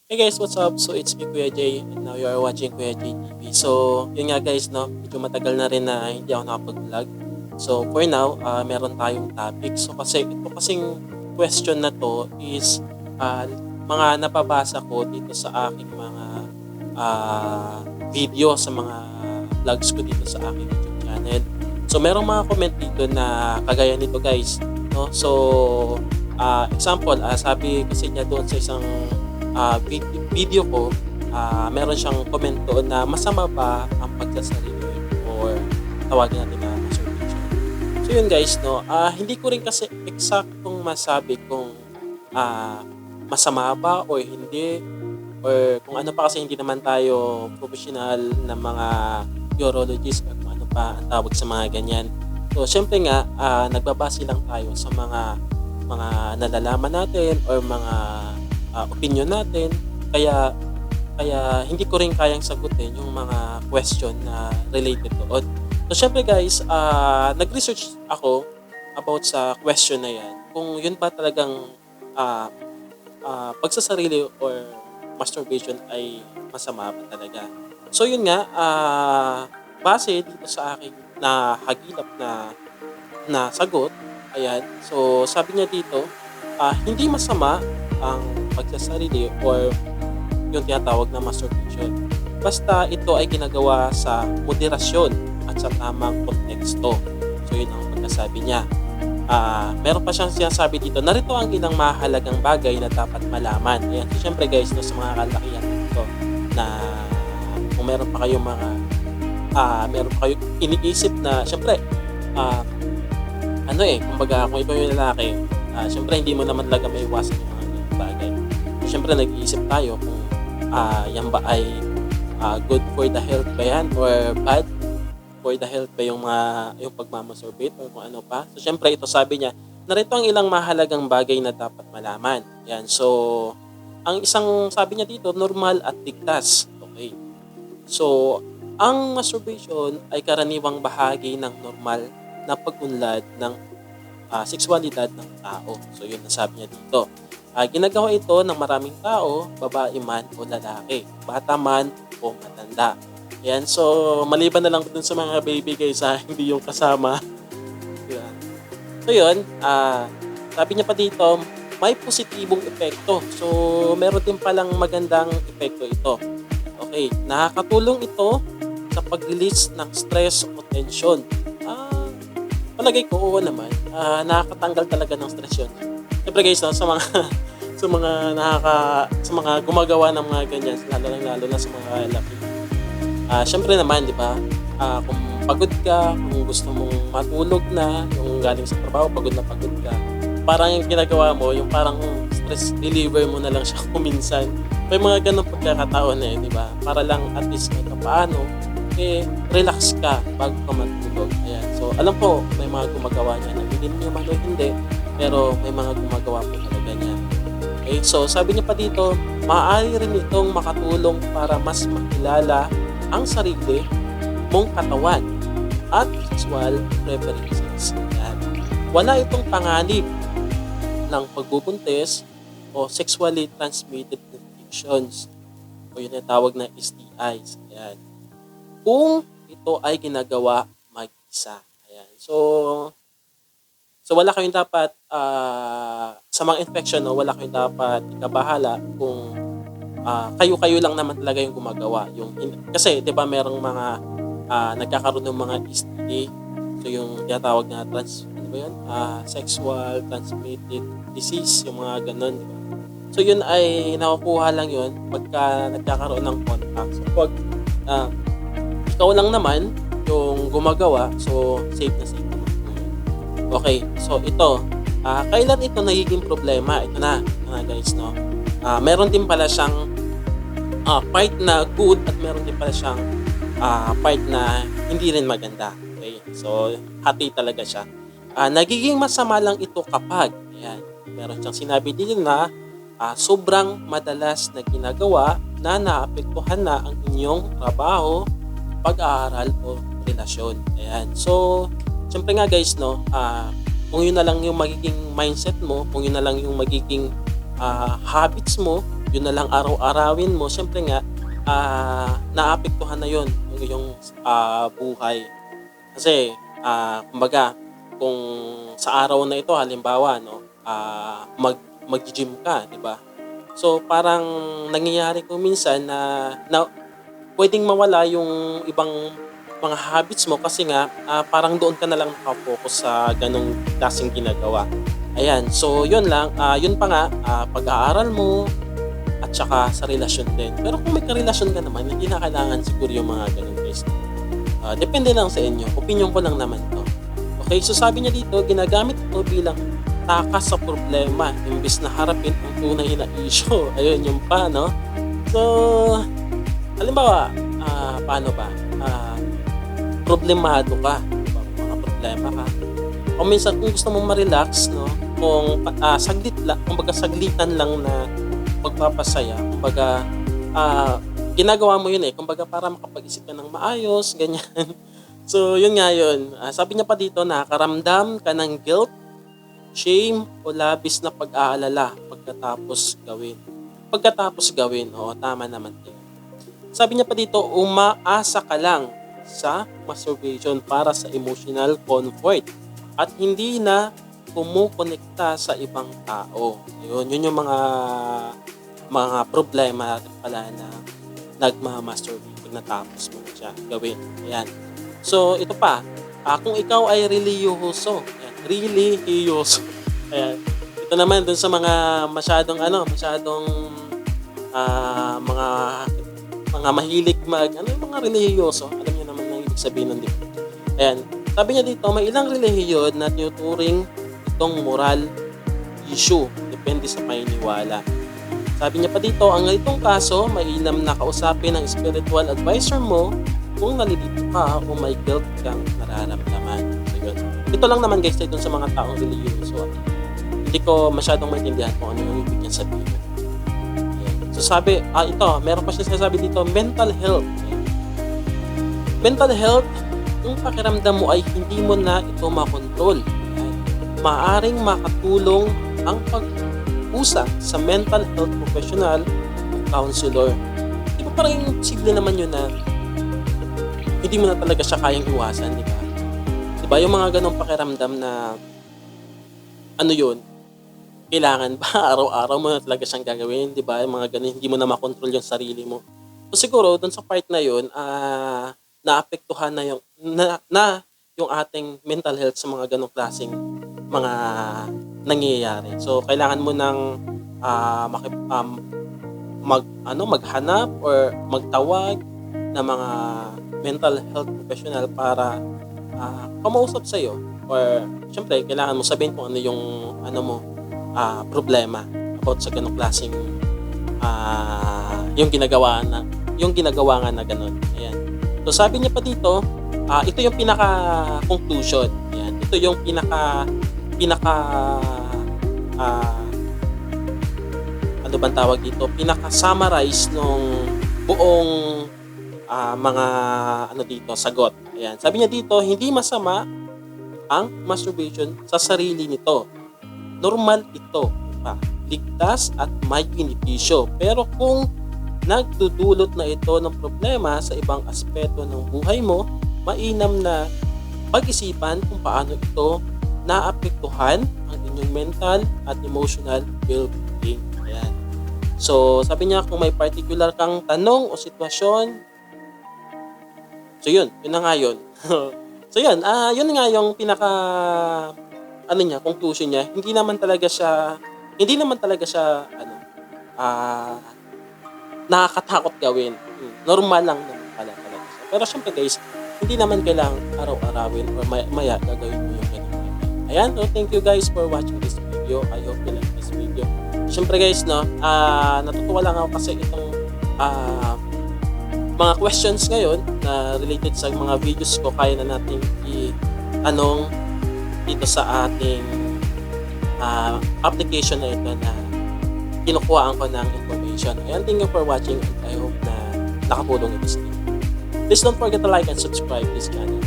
Hey guys, what's up? So it's me Kuya Jay and now you are watching Kuya Jay TV. So yun nga guys, no, medyo matagal na rin na hindi ako nakapag-vlog. So for now, meron tayong topic. So kasi ito kasing question na to is mga napabasa ko dito sa aking mga video sa mga vlogs ko dito sa aking YouTube channel. So merong mga comment dito na kagaya nito guys, no? So example, sabi kasi niya doon sa isang video ko, meron siyang comment doon na masama ba ang pagsasarili or tawagin natin na masturbation. So yun guys, no, hindi ko rin kasi eksaktong masabi kung masama ba or hindi, or kung ano pa kasi hindi naman tayo professional na mga urologist or kung ano pa ang tawag sa mga ganyan. So syempre nga, nagbabase lang tayo sa mga nalalaman natin or mga opinion natin, kaya hindi ko rin kayang sagutin yung mga question na related doon. So syempre guys, nag-research ako about sa question na yan, kung yun ba talagang pagsasarili or masturbation ay masama ba talaga. So yun nga, base dito sa aking nahagilap na sagot, ayan, so sabi niya dito, hindi masama ang pagsasarili or yung tinatawag na masturbation. Basta ito ay ginagawa sa moderasyon at sa tamang konteksto. So yun ang pagkasabi niya. Meron pa siyang sinasabi dito, narito ang ilang mahalagang bagay na dapat malaman. Ayan. So syempre guys, no, sa mga kalakihan dito na kung meron pa kayong meron pa kayong iniisip na syempre kumbaga kung ikaw yung lalaki, syempre hindi mo naman talaga maiwasan yung mga bagay. So, syempre nag-iisip tayo kung yan ba ay good for the health ba yan or bad for the health ba yung pagmamasturbate or kung ano pa. So syempre ito sabi niya, narito ang ilang mahalagang bagay na dapat malaman. Yan. So ang isang sabi niya dito, normal at ligtas. Okay. So ang masturbation ay karaniwang bahagi ng normal na pag-unlad ng sexualidad ng tao. So yun ang sabi niya dito. Ginagawa ito ng maraming tao, babae man o lalaki, bata man o matanda. Yan, so maliban na lang dun sa mga baby guys, hindi yung kasama. Yan. So yun, sabi niya pa dito, may positibong epekto. So meron din palang magandang epekto ito. Okay, nakakatulong ito sa pag-release ng stress o tension. Palagay ko, oo naman, nakakatanggal talaga ng stress yun. Siyempre guys, no, sa mga gumagawa ng mga ganyan, lalo na sa mga lalaki. Siyempre naman, di ba, kung pagod ka, kung gusto mong matulog na, yung galing sa trabaho, pagod ka, parang yung ginagawa mo, yung parang stress reliever mo na lang siya kuminsan. May mga ganong pagkakataon di ba? Para lang at least kahit paano, relax ka bago ka matulog. Ayan. So, alam ko, may mga gumagawa niya na hindi niyo man o hindi, pero may mga gumagawa po talaga niya. Okay, so sabi niya pa dito, maaari rin itong makatulong para mas makilala ang sarili mong katawan at sexual preferences. Ayan. Wala itong panganib ng pagbubuntis o sexually transmitted infections o yun ang tawag na STIs. Ayan. Kung ito ay ginagawa mag-isa. Ayan. So wala kayong dapat sa mga infection, no, wala kayong dapat ikabahala kung kayo lang naman talaga yung gumagawa. Kasi 'di ba merong mga nagkakaroon ng mga STD. So yung tinatawag na sexual transmitted disease, yung mga ganun, di ba? So yun ay nakukuha lang yun pagka nagkakaroon ng contact. So pag ikaw lang naman yung gumagawa, so safe na safe naman. Okay, so ito, kailan ito nagiging problema? Ito na guys, no? Meron din pala siyang part na good at meron din pala siyang part na hindi rin maganda. Okay, so hati talaga siya. Nagiging masama lang ito kapag, ayan, meron siyang sinabi din na sobrang madalas na ginagawa na naapektuhan na ang inyong trabaho, pag-aaral o relasyon. Ayan. So, siyempre nga guys, no, kung yun na lang yung magiging mindset mo, kung yun na lang yung magiging habits mo, yun na lang araw-arawin mo, syempre nga, naapektuhan na yun yung iyong buhay. Kasi, kumbaga, kung sa araw na ito, halimbawa, no, mag-gym ka, di ba? So, parang nangyayari ko minsan na pwedeng mawala yung ibang mga habits mo kasi nga parang doon ka na lang nakafocus sa ganong klaseng ginagawa. Ayan, so yun lang, yun pa nga, pag-aaral mo at saka sa relasyon din. Pero kung may karelasyon ka naman, hindi na kailangan siguro yung mga ganong guys. Depende lang sa inyo, opinion ko lang naman to. Okay, so sabi niya dito, ginagamit ito bilang takas sa problema imbis na harapin ang tunay na issue. Ayun, yung pa, no? So, halimbawa, paano ba? Problemado ka, diba? Mga problema ka. O minsan kung gusto mong ma-relax, no, kung saglit lang, kumbaga saglitan lang na pagpapasaya, kumbaga ginagawa mo yun kumbaga para makapag-isip ka ng maayos, ganyan. So yun nga yun. Sabi niya pa dito, nakakaramdam ka ng guilt, shame, o labis na pag-aalala pagkatapos gawin. Oo, tama naman din. Sabi niya pa dito, umaasa ka lang sa masturbation para sa emotional comfort at hindi na kumukonekta sa ibang tao. Yun yung mga problema pala na nagmamasturbate pag natapos mo siya gawin. Ayan. So, ito pa. Kung ikaw ay relihiyoso. Ayan. Ito naman dun sa mga masyadong mga mahilig mga relihiyoso. Alam niyo naman ang ibig sabihin nun dito. Ayan. Sabi niya dito, may ilang relihiyon na tinuturing itong moral issue. Depende sa paniniwala. Sabi niya pa dito, ang ganitong kaso, mainam na kausapin ng spiritual advisor mo kung nalilito ka o may guilt kang nararamdaman. So, yun. Ito lang naman guys, dun sa mga taong relihiyoso. Hindi ko masyadong maintindihan kung ano yung ibig niya sabihin. So sabi, ito, meron pa siya sabi dito, mental health. Mental health, yung pakiramdam mo ay hindi mo na ito makontrol. Maaring makatulong ang pag-usap sa mental health professional o counselor. Di ba parang imposible naman yun na hindi mo na talaga siya kayang iwasan, di ba? Di ba yung mga ganong pakiramdam na ano yun, kailangan ba araw-araw mo na talaga siyang gagawin, di ba? Yung mga ganun, hindi mo na makontrol yung sarili mo. So siguro, dun sa part na yun, naapektuhan na yung ating mental health sa mga ganong klaseng mga nangyayari. So, kailangan mo ng maghanap or magtawag ng mga mental health professional para kumausap sa iyo. Or, syempre, kailangan mo sabihin kung ano yung problema about sa ganong klaseng yung ginagawa nga na ganon. Ayan. So sabi niya pa dito, ito yung pinaka-conclusion. Ayan. Ito yung ano bang tawag dito? Pinaka-summarize nung buong mga dito, sagot. Ayan. Sabi niya dito, hindi masama ang masturbation sa sarili nito. Normal ito. Ligtas at may benepisyo. Pero kung nagdudulot na ito ng problema sa ibang aspeto ng buhay mo, mainam na pag-isipan kung paano ito naapektuhan ang inyong mental at emotional well-being. Ayan. So, sabi niya kung may particular kang tanong o sitwasyon, so yun na nga yun. So yun, yun nga yung pinaka conclusion niya. Hindi naman talaga siya nakakatakot gawin. Normal lang naman pala talaga siya. Pero syempre guys, hindi naman kailangang araw-arawin or maya gagawin mo yung ganun. Ayan, so thank you guys for watching this video. I hope you like this video. Syempre guys, natutuwa lang ako kasi itong mga questions ngayon na related sa mga videos ko, kaya na natin itanong dito sa ating application na ito na kinukuhaan ko ng information. Ayan, thank you for watching and I hope na nakatulong ito sa inyo. Please don't forget to like and subscribe this channel.